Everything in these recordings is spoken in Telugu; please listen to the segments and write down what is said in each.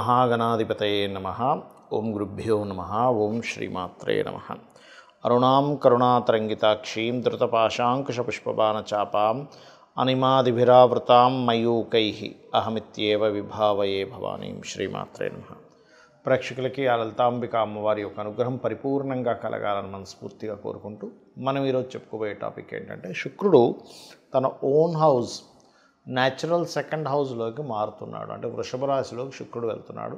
శ్రీమహాగణాధిపతయే నమః. ఓం గురుభ్యో నమః. ఓం శ్రీమాత్రే నమః. అరుణాం కరుణాతరంగితాక్షీం ధృతపాశాంకుశపుష్పబాణచాపాం అనిమాదిభిరావృతాం మయూకైః అహమిత్యేవ విభావయే భవానీం. శ్రీమాత్రే నమః. ప్రేక్షకులకి ఆ లలితాంబిక అమ్మవారి యొక్క అనుగ్రహం పరిపూర్ణంగా కలగాలని మనస్ఫూర్తిగా కోరుకుంటూ మనం ఈరోజు చెప్పుకోబోయే టాపిక్ ఏంటంటే, శుక్రుడు తన ఓన్ హౌస్ న్యాచురల్ సెకండ్ హౌస్లోకి మారుతున్నాడు. అంటే వృషభ రాశిలోకి శుక్రుడు వెళ్తున్నాడు.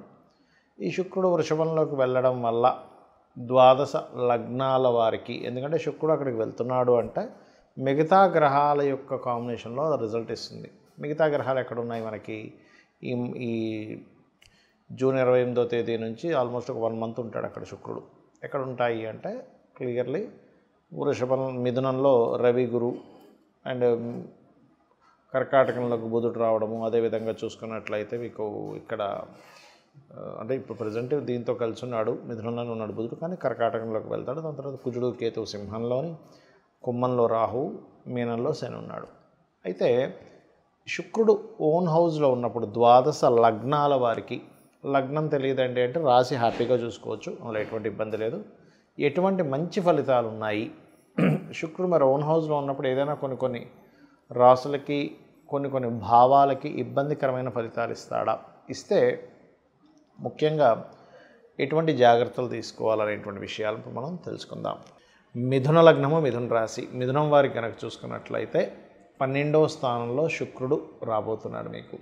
ఈ శుక్రుడు వృషభంలోకి వెళ్ళడం వల్ల ద్వాదశ లగ్నాల వారికి, ఎందుకంటే శుక్రుడు అక్కడికి వెళ్తున్నాడు అంటే మిగతా గ్రహాల యొక్క కాంబినేషన్లో రిజల్ట్ ఇస్తుంది. మిగతా గ్రహాలు ఎక్కడున్నాయి మనకి? ఈ జూన్ 28వ తేదీ నుంచి ఆల్మోస్ట్ ఒక 1 మంత్ ఉంటాడు అక్కడ శుక్రుడు. ఎక్కడ ఉంటాయి అంటే క్లియర్లీ వృషభం, మిథునంలో రవి, గురు అండ్ కర్కాటకంలోకి బుధుడు రావడము. అదేవిధంగా చూసుకున్నట్లయితే మీకు ఇక్కడ అంటే ఇప్పుడు ప్రజెంట్ దీంతో కలిసి ఉన్నాడు, మిథునంలోనే ఉన్నాడు బుధుడు, కానీ కర్కాటకంలోకి వెళ్తాడు. దాని తర్వాత కుజుడు, కేతువు సింహంలోని, కుంభంలో రాహు, మీనంలో శని ఉన్నాడు. అయితే శుక్రుడు ఓన్ హౌస్లో ఉన్నప్పుడు ద్వాదశ లగ్నాల వారికి, లగ్నం తెలియదండి అంటే రాశి హ్యాపీగా చూసుకోవచ్చు, అందులో ఎటువంటి ఇబ్బంది లేదు. ఎటువంటి మంచి ఫలితాలు ఉన్నాయి? శుక్రుడు మరి ఓన్ హౌస్లో ఉన్నప్పుడు ఏదైనా కొన్ని రాసులకి, కొన్ని భావాలకి ఇబ్బందికరమైన ఫలితాలు ఇస్తాడా? ఇస్తే ముఖ్యంగా ఎటువంటి జాగ్రత్తలు తీసుకోవాలనేటువంటి విషయాలను మనం తెలుసుకుందాం. మిథున లగ్నము, మిథున రాశి, మిథునం వారికి కనుక చూసుకున్నట్లయితే 12వ స్థానంలో శుక్రుడు రాబోతున్నాడు. మీకు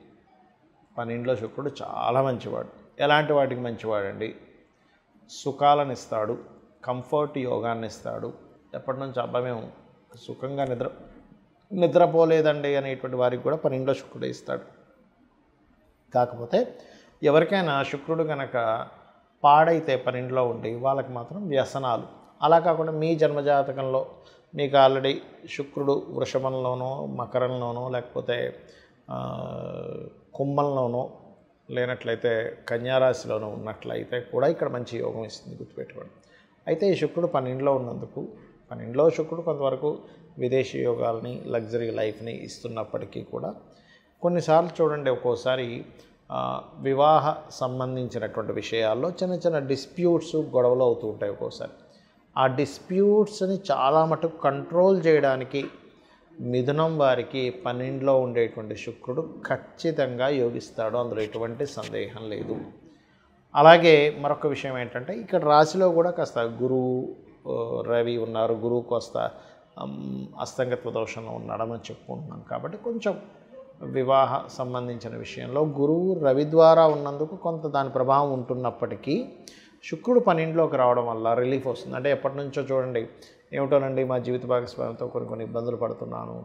12లో శుక్రుడు చాలా మంచివాడు. ఎలాంటి వాటికి మంచివాడండి? సుఖాలను ఇస్తాడు, కంఫర్ట్ యోగాన్ని ఇస్తాడు. ఎప్పటి నుంచి అబ్బా మేము సుఖంగా నిద్రపోలేదండి అనేటువంటి వారికి కూడా 12లో శుక్రుడు ఇస్తాడు. కాకపోతే ఎవరికైనా శుక్రుడు కనుక పాడైతే 12లో ఉండి వాళ్ళకి మాత్రం వ్యసనాలు. అలా కాకుండా మీ జన్మజాతకంలో మీకు ఆల్రెడీ శుక్రుడు వృషభంలోనో, మకరంలోనో, లేకపోతే కుంభంలోనో, లేనట్లయితే కన్యారాశిలోనో ఉన్నట్లయితే కూడా ఇక్కడ మంచి యోగం ఇస్తుంది, గుర్తుపెట్టుకోండి. అయితే ఈ శుక్రుడు 12లో ఉన్నందుకు, 12లో శుక్రుడు కొంతవరకు విదేశీ యోగాల్ని, లగ్జరీ లైఫ్ని ఇస్తున్నప్పటికీ కూడా కొన్నిసార్లు చూడండి, ఒక్కోసారి వివాహ సంబంధించినటువంటి విషయాల్లో చిన్న డిస్ప్యూట్స్, గొడవలు అవుతూ ఉంటాయి. ఒక్కోసారి ఆ డిస్ప్యూట్స్ని చాలా మటుకు కంట్రోల్ చేయడానికి మిథునం వారికి 12లో ఉండేటువంటి శుక్రుడు ఖచ్చితంగా యోగిస్తాడు, అందులో ఎటువంటి సందేహం లేదు. అలాగే మరొక విషయం ఏంటంటే, ఇక్కడ రాశిలో కూడా కాస్త గురువు, రవి ఉన్నారు. గురువు కాస్త అస్తంగత్వ దోషంలో ఉన్నాడని చెప్పుకుంటున్నాం. కాబట్టి కొంచెం వివాహ సంబంధించిన విషయంలో గురువు రవి ద్వారా ఉన్నందుకు కొంత దాని ప్రభావం ఉంటున్నప్పటికీ శుక్రుడు 12లోకి రావడం వల్ల రిలీఫ్ వస్తుంది. అంటే ఎప్పటి నుంచో చూడండి, ఏమిటోనండి మా జీవిత భాగస్వామితో కొన్ని ఇబ్బందులు పడుతున్నాను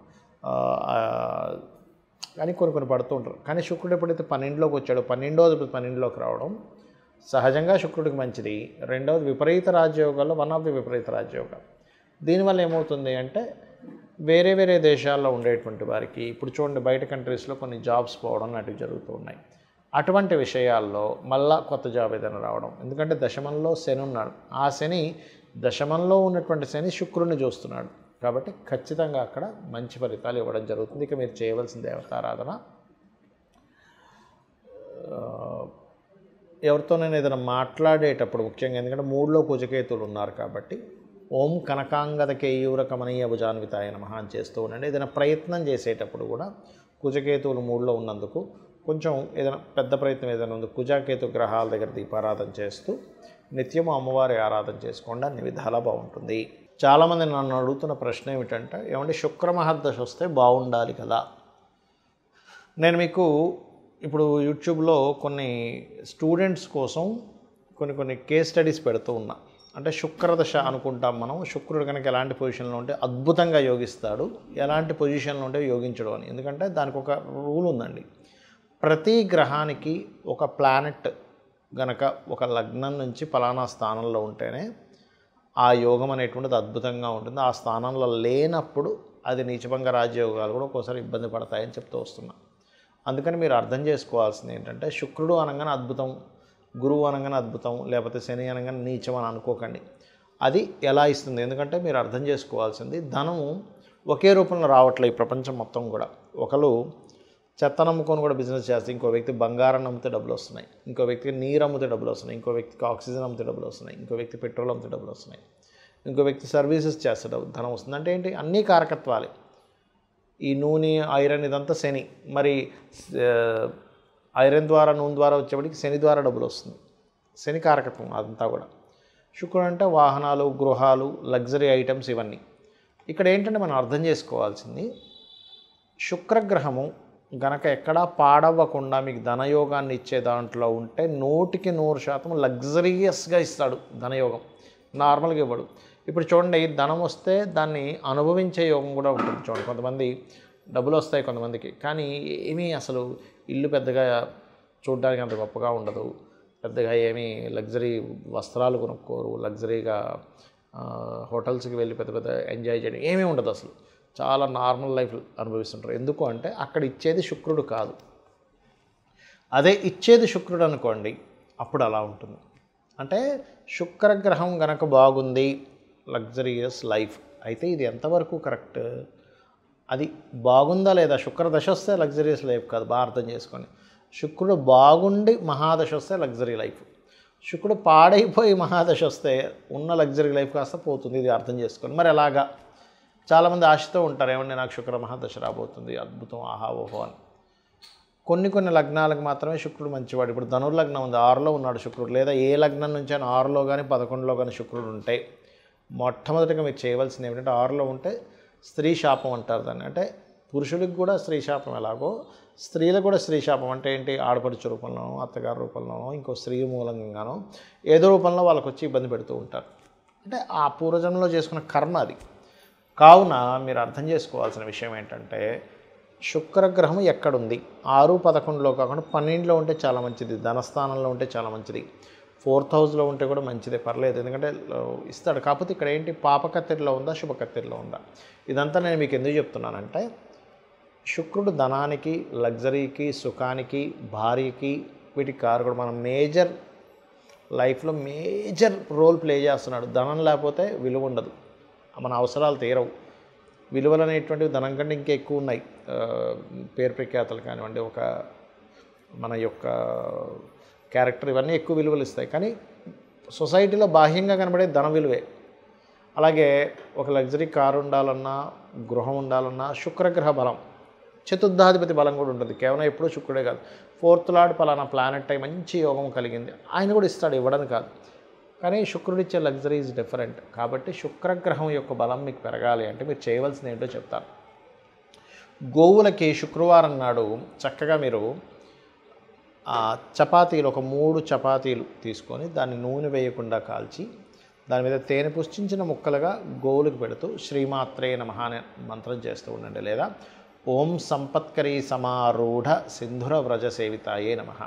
కానీ కొన్ని పడుతూ ఉంటారు. కానీ శుక్రుడు ఎప్పుడైతే 12లోకి వచ్చాడో, 12లోకి రావడం సహజంగా శుక్రుడికి మంచిది. రెండవది విపరీత రాజయోగాల్లో వన్ ఆఫ్ ది విపరీత రాజయోగాలు. దీనివల్ల ఏమవుతుంది అంటే, వేరే దేశాల్లో ఉండేటువంటి వారికి ఇప్పుడు చూడండి, బయట కంట్రీస్లో కొన్ని జాబ్స్ పోవడం లాంటివి జరుగుతూ ఉన్నాయి. అటువంటి విషయాల్లో మళ్ళా కొత్త జాబ్ ఏదైనా రావడం, ఎందుకంటే దశమంలో శని ఉన్నాడు. ఆ శని, దశమంలో ఉన్నటువంటి శని శుక్రుడిని చూస్తున్నాడు. కాబట్టి ఖచ్చితంగా అక్కడ మంచి ఫలితాలు ఇవ్వడం జరుగుతుంది. ఇక మీరు చేయవలసిన దేవతారాధన, ఎవరితోనైనా ఏదైనా మాట్లాడేటప్పుడు ముఖ్యంగా, ఎందుకంటే 3లో కుజకేతువులు ఉన్నారు కాబట్టి ఓం కనకాంగద కేయూర కమనీయ భుజాన్వితాయ నమః అని చేస్తూ ఉండండి. ఏదైనా ప్రయత్నం చేసేటప్పుడు కూడా కుజకేతువులు 3లో ఉన్నందుకు కొంచెం ఏదైనా పెద్ద ప్రయత్నం ఏదైనా ఉంది, కుజకేతు గ్రహాల దగ్గర దీపారాధన చేస్తూ నిత్యము అమ్మవారి ఆరాధన చేసుకోండి, అన్ని విధాలా బాగుంటుంది. చాలామంది నన్ను అడుగుతున్న ప్రశ్న ఏమిటంటే, ఏమంటే శుక్రమహర్దశ వస్తే బాగుండాలి కదా. నేను మీకు ఇప్పుడు యూట్యూబ్లో కొన్ని స్టూడెంట్స్ కోసం కొన్ని కేస్ స్టడీస్ పెడుతూ ఉన్నా. అంటే శుక్రదశ అనుకుంటాం మనం. శుక్రుడు కనుక ఎలాంటి పొజిషన్లో ఉంటే అద్భుతంగా యోగిస్తాడు, ఎలాంటి పొజిషన్లో ఉంటే యోగించడు అని. ఎందుకంటే దానికి ఒక రూల్ ఉందండి. ప్రతి గ్రహానికి ఒక ప్లానెట్ గనక ఒక లగ్నం నుంచి ఫలానా స్థానంలో ఉంటేనే ఆ యోగం అనేటువంటిది అద్భుతంగా ఉంటుంది. ఆ స్థానంలో లేనప్పుడు అది నీచభంగ రాజయోగాలు కూడా ఒక్కోసారి ఇబ్బంది పడతాయని చెప్తూ వస్తున్నా. అందుకని మీరు అర్థం చేసుకోవాల్సింది ఏంటంటే, శుక్రుడు అనగానే అద్భుతం, గురువు అనగానే అద్భుతం, లేకపోతే శని అనగానే నీచం అని అనుకోకండి. అది ఎలా ఇస్తుంది? ఎందుకంటే మీరు అర్థం చేసుకోవాల్సింది, ధనము ఒకే రూపంలో రావట్లే ఈ ప్రపంచం మొత్తం కూడా. ఒకరు చెత్త నమ్ముకొని కూడా బిజినెస్ చేస్తే ఇంకో వ్యక్తి బంగారం అమ్మితే డబ్బులు వస్తున్నాయి, ఇంకో వ్యక్తికి నీరు అమ్మితే డబ్బులు వస్తున్నాయి, ఇంకో వ్యక్తికి ఆక్సిజన్ అమ్మితే డబ్బులు వస్తున్నాయి, ఇంకో వ్యక్తి పెట్రోల్ అమ్మితే డబ్బులు వస్తున్నాయి, ఇంకో వ్యక్తి సర్వీసెస్ చేస్తే ధనం వస్తుంది. అంటే ఏంటి? అన్నీ కారకత్వాలే. ఈ నూనె, ఐరన్ ఇదంతా శని. మరి ఐరన్ ద్వారా నూనె ద్వారా వచ్చేప్పటికి శని ద్వారా డబ్బులు వస్తుంది. శని కారకత్వం అదంతా కూడా. శుక్రుడు అంటే వాహనాలు, గృహాలు, లగ్జరీ ఐటమ్స్ ఇవన్నీ. ఇక్కడ ఏంటంటే మనం అర్థం చేసుకోవాల్సింది, శుక్రగ్రహము గనక ఎక్కడా పాడవ్వకుండా మీకు ధనయోగాన్ని ఇచ్చే దాంట్లో ఉంటే 100% లగ్జరియస్గా ఇస్తాడు ధనయోగం. నార్మల్గా ఇవ్వడు. ఇప్పుడు చూడండి, ధనం వస్తే దాన్ని అనుభవించే యోగం కూడా ఉంటుంది. చూడండి, కొంతమంది డబ్బులు వస్తాయి కొంతమందికి, కానీ ఏమీ అసలు ఇల్లు పెద్దగా చూడడానికి అంత గొప్పగా ఉండదు, పెద్దగా ఏమీ లగ్జరీ వస్త్రాలు కొనుక్కోరు, లగ్జరీగా హోటల్స్కి వెళ్ళి పెద్ద పెద్ద ఎంజాయ్ చేయడం ఏమీ ఉండదు, అసలు చాలా నార్మల్ లైఫ్ అనుభవిస్తుంటారు. ఎందుకు అంటే అక్కడ ఇచ్చేది శుక్రుడు కాదు. అదే ఇచ్చేది శుక్రుడు అనుకోండి, అప్పుడు అలా ఉంటుంది. అంటే శుక్రగ్రహం గనక బాగుంది, లగ్జరియస్ లైఫ్. అయితే ఇది ఎంతవరకు కరెక్ట్? అది బాగుందా లేదా? శుక్రదశ వస్తే లగ్జరియస్ లైఫ్ కాదు, బాగా అర్థం చేసుకోండి. శుక్రుడు బాగుండి మహాదశ వస్తే లగ్జరీ లైఫ్. శుక్రుడు పాడైపోయి మహాదశ వస్తే ఉన్న లగ్జరీ లైఫ్ కాస్త పోతుంది. ఇది అర్థం చేసుకోండి. మరి ఎలాగా? చాలామంది ఆశతో ఉంటారు, ఏమంటే నాకు శుక్ర మహాదశ రాబోతుంది, అద్భుతం, ఆహా ఓహో అని. కొన్ని లగ్నాలకు మాత్రమే శుక్రుడు మంచివాడు. ఇప్పుడు ధనుర్లగ్నం ఉంది, 6లో ఉన్నాడు శుక్రుడు. లేదా ఏ లగ్నం నుంచి అయినా 6లో కానీ 11లో కానీ శుక్రుడు ఉంటే మొట్టమొదటిగా మీరు చేయవలసింది ఏమిటంటే, 6లో ఉంటే స్త్రీ శాపం అంటారు దాన్ని. అంటే పురుషులకు కూడా స్త్రీ శాపం ఎలాగో స్త్రీలకు కూడా స్త్రీ శాపం అంటే ఏంటి? ఆడపడుచు రూపంలోనో, అత్తగారి రూపంలోనో, ఇంకో స్త్రీ మూలంగానో ఏదో రూపంలో వాళ్ళకు వచ్చి ఇబ్బంది పెడుతూ ఉంటారు. అంటే ఆ పూర్వజన్మలో చేసుకున్న కర్మ అది. కావున మీరు అర్థం చేసుకోవాల్సిన విషయం ఏంటంటే, శుక్రగ్రహం ఎక్కడుంది? 6, 11లో కాకుండా 12లో ఉంటే చాలా మంచిది, ధనస్థానంలో ఉంటే చాలా మంచిది, 4th హౌస్లో ఉంటే కూడా మంచిదే, పర్లేదు. ఎందుకంటే ఇస్తాడు. కాకపోతే ఇక్కడ ఏంటి? పాపకత్తెరలో ఉందా, శుభకత్తెరలో ఉందా? ఇదంతా నేను మీకు ఎందుకు చెప్తున్నానంటే, శుక్రుడు ధనానికి, లగ్జరీకి, సుఖానికి, భార్యకి, వీటికి కారకుడు. మనం మేజర్ లైఫ్లో మేజర్ రోల్ ప్లే చేస్తున్నాడు. ధనం లేకపోతే విలువ ఉండదు, మన అవసరాలు తీరవు. విలువలు అనేటువంటివి ధనం కంటే ఇంకా ఎక్కువ ఉన్నాయి. పేరు ప్రఖ్యాతలు కానివ్వండి, ఒక మన యొక్క క్యారెక్టర్, ఇవన్నీ ఎక్కువ విలువలు ఇస్తాయి. కానీ సొసైటీలో బాహ్యంగా కనబడే ధన విలువే. అలాగే ఒక లగ్జరీ కారు ఉండాలన్నా, గృహం ఉండాలన్నా శుక్రగ్రహ బలం, చతుర్థాధిపతి బలం కూడా ఉంటుంది. కేవలం ఎప్పుడూ శుక్రుడే కాదు, 4th లార్డ్ పలానా ప్లానెట్ అయి మంచి యోగం కలిగింది, ఆయన కూడా ఇస్తాడు, ఇవ్వడం కాదు. కానీ శుక్రుడిచ్చే లగ్జరీ ఈజ్ డిఫరెంట్. కాబట్టి శుక్రగ్రహం యొక్క బలం మీకు పెరగాలి అంటే మీరు చేయవలసింది ఏంటో చెప్తాను. గోవులకి శుక్రవారం నాడు చక్కగా మీరు చపాతీలు, ఒక 3 చపాతీలు తీసుకొని దాన్ని నూనె వేయకుండా కాల్చి దాని మీద తేనె పుష్టించిన ముక్కలుగా గోవులకు పెడుతూ శ్రీమాత్రే నమః అనే మంత్రం చేస్తూ ఉండండి. లేదా ఓం సంపత్కరీ సమారూఢ సింధుర వ్రజ సేవితాయే నమః,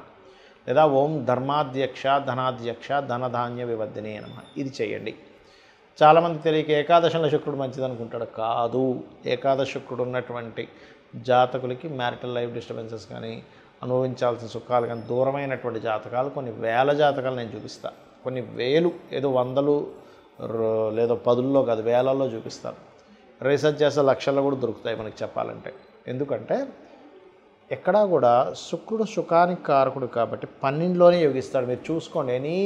లేదా ఓం ధర్మాధ్యక్ష ధనాధ్యక్ష ధనధాన్య వివర్ధినే నమః. ఇది చేయండి. చాలామంది తెలియక ఏకాదశంలో శుక్రుడు మంచిది అనుకుంటాడు. కాదు. ఏకాదశ శుక్రుడు ఉన్నటువంటి జాతకులకి మ్యారిటల్ లైఫ్ డిస్టర్బెన్సెస్ కానీ, అనుభవించాల్సిన సుఖాలు కానీ దూరమైనటువంటి జాతకాలు కొన్ని వేల జాతకాలు నేను చూపిస్తాను. కొన్ని వేలు, ఏదో 100 లేదో 10లో కాదు, వేలల్లో చూపిస్తాను. రీసెర్చ్ చేస్తే లక్షల్లో కూడా దొరుకుతాయి మనకి చెప్పాలంటే. ఎందుకంటే ఎక్కడా కూడా శుక్రుడు సుఖానికి కారకుడు కాబట్టి 12లోనే యోగిస్తాడు. మీరు చూసుకోండి, ఎనీ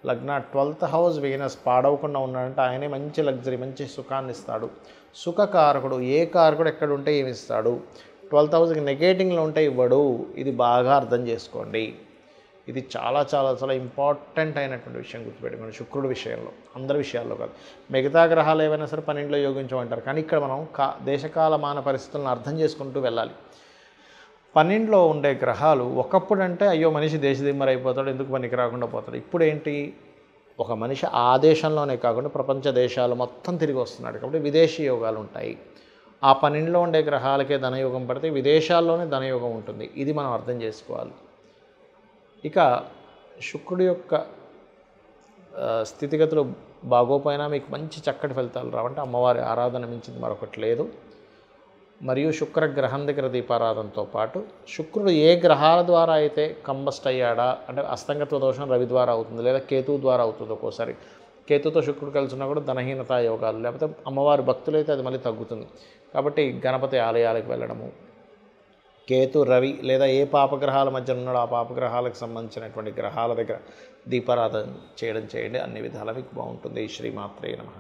లగ్న 12th హౌస్ వీనస్ పాడవకుండా ఉన్నాడంటే ఆయనే మంచి లగ్జరీ, మంచి సుఖాన్ని ఇస్తాడు. సుఖకారకుడు. ఏ కారకుడు ఎక్కడ ఉంటే ఏమి ఇస్తాడు? 12th హౌస్కి నెగేటింగ్లో ఉంటే ఇవ్వడు. ఇది బాగా అర్థం చేసుకోండి. ఇది చాలా చాలా చాలా ఇంపార్టెంట్ అయినటువంటి విషయం గుర్తుపెట్టుకోండి. శుక్రుడి విషయంలో, అందరి విషయాల్లో కాదు. మిగతా గ్రహాలు ఏవైనా సరే 12లో యోగించమంటారు. కానీ ఇక్కడ మనం దేశకాలమాన పరిస్థితులను అర్థం చేసుకుంటూ వెళ్ళాలి. 12లో ఉండే గ్రహాలు ఒకప్పుడు అంటే అయ్యో మనిషి దేశదిమ్మరైపోతాడు, ఎందుకు పనికి రాకుండా పోతాడు. ఇప్పుడు ఏంటి? ఒక మనిషి ఆ దేశంలోనే కాకుండా ప్రపంచ దేశాలు మొత్తం తిరిగి వస్తున్నాడు కాబట్టి విదేశీ యోగాలు ఉంటాయి. ఆ 12లో ఉండే గ్రహాలకే ధనయోగం పడితే విదేశాల్లోనే ధనయోగం ఉంటుంది. ఇది మనం అర్థం చేసుకోవాలి. ఇక శుక్రుడి యొక్క స్థితిగతులు బాగోపోయినా మీకు మంచి చక్కటి ఫలితాలు రావంటే అమ్మవారి ఆరాధన మించింది మరొకటి లేదు. మరియు శుక్రగ్రహం దగ్గర దీపారాధనతో పాటు శుక్రుడు ఏ గ్రహాల ద్వారా అయితే కంబస్ట్ అయ్యాడా, అంటే అస్తంగత్వ దోషం రవి ద్వారా అవుతుంది, లేదా కేతువు ద్వారా అవుతుంది. ఒక్కోసారి కేతుతో శుక్రుడు కలిసి ఉన్నా కూడా ధనహీనతా యోగాలు, లేకపోతే అమ్మవారి భక్తులైతే అది మళ్ళీ తగ్గుతుంది. కాబట్టి గణపతి ఆలయాలకు వెళ్ళడము, కేతు రవి లేదా ఏ పాపగ్రహాల మధ్య ఉన్నాడో ఆ పాపగ్రహాలకు సంబంధించినటువంటి గ్రహాల దగ్గర దీపారాధన చేయండి. అన్ని విధాలా మీకు బాగుంటుంది. శ్రీమాత్రే నమః.